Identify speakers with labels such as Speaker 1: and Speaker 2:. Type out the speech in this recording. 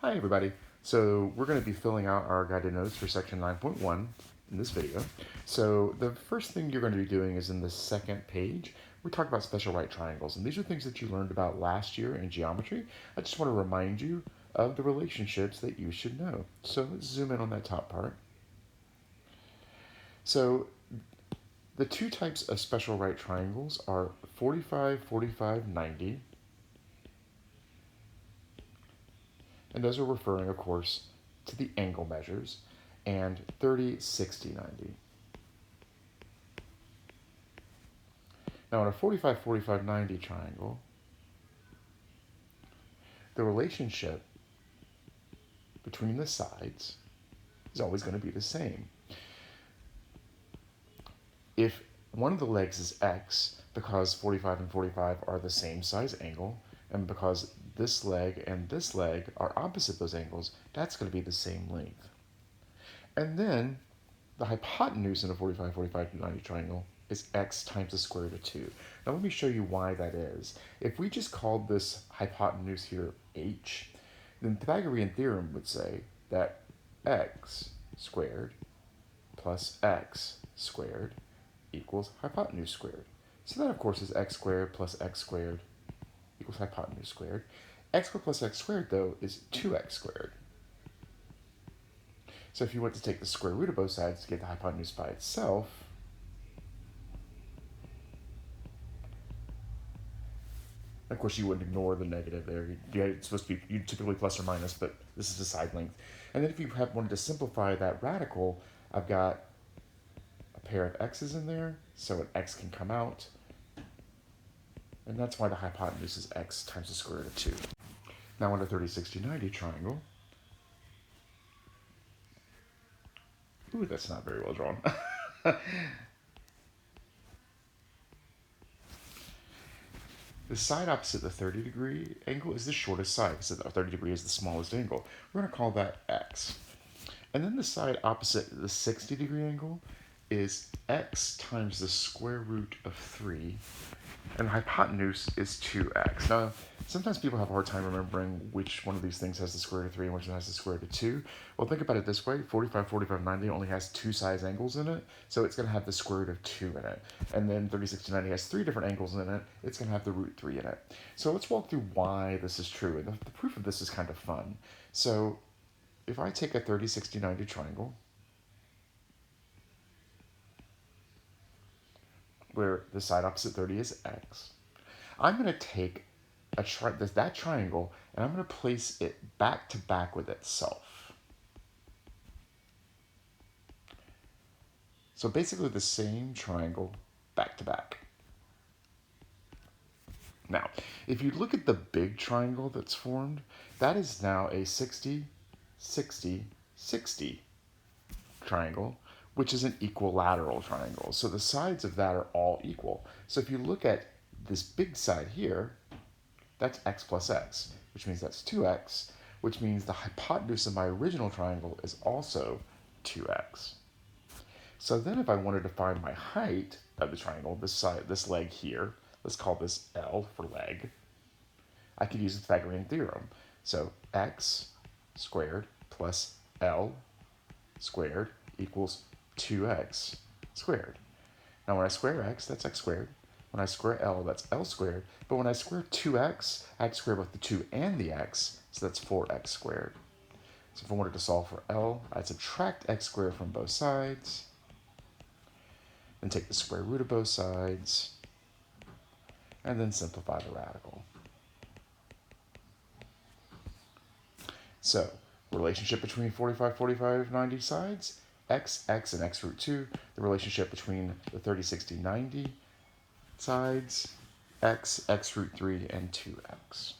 Speaker 1: Hi everybody. So we're going to be filling out our guided notes for section 9.1 in this video. So the first thing you're going to be doing is in the second page, we talk about special right triangles. And these are things that you learned about last year in geometry. I just want to remind you of the relationships that you should know. So let's zoom in on that top part. So the two types of special right triangles are 45, 45, 90. And those are referring, of course, to the angle measures, and 30, 60, 90. Now, in a 45, 45, 90 triangle, the relationship between the sides is always going to be the same. If one of the legs is x, because 45 and 45 are the same size angle, and because this leg and this leg are opposite those angles, that's going to be the same length. And then the hypotenuse in a 45, 45, 90 triangle is x times the square root of 2. Now let me show you why that is. If we just called this hypotenuse here h, then the Pythagorean theorem would say that x squared plus x squared equals hypotenuse squared. So that, of course, is x squared plus x squared equals hypotenuse squared. X squared plus x squared, though, is 2x squared. So if you want to take the square root of both sides to get the hypotenuse by itself, of course, you wouldn't ignore the negative there. It's supposed to be typically plus or minus, but this is the side length. And then if you wanted to simplify that radical, I've got a pair of x's in there, so an x can come out. And that's why the hypotenuse is x times the square root of 2. Now on a 30, 60, 90 triangle. Ooh, that's not very well drawn. The side opposite the 30-degree angle is the shortest side, because the 30-degree is the smallest angle. We're going to call that x. And then the side opposite the 60-degree angle is x times the square root of 3, and the hypotenuse is 2x. Now, sometimes people have a hard time remembering which one of these things has the square root of 3 and which one has the square root of 2. Well, think about it this way. 45, 45, 90 only has two size angles in it, so it's going to have the square root of 2 in it. And then 30, 60, 90 has three different angles in it. It's going to have the root 3 in it. So let's walk through why this is true. And the proof of this is kind of fun. So if I take a 30, 60, 90 triangle, where the side opposite 30 is x, I'm going to take that triangle and I'm going to place it back to back with itself. So basically the same triangle back to back. Now, if you look at the big triangle that's formed, that is now a 60, 60, 60 triangle, which is an equilateral triangle. So the sides of that are all equal. So if you look at this big side here, that's x plus x, which means that's 2x, which means the hypotenuse of my original triangle is also 2x. So then if I wanted to find my height of the triangle, this leg here, let's call this L for leg, I could use the Staggering Theorem. So x squared plus L squared equals 2x squared. Now when I square x, that's x squared. When I square L, that's L squared. But when I square 2x, I have to square both the 2 and the x, so that's 4x squared. So if I wanted to solve for L, I'd subtract x squared from both sides, then take the square root of both sides, and then simplify the radical. So, relationship between 45, 45, 90 sides, x, x, and x root 2. The relationship between the 30, 60, 90 sides, x, x root 3, and 2x.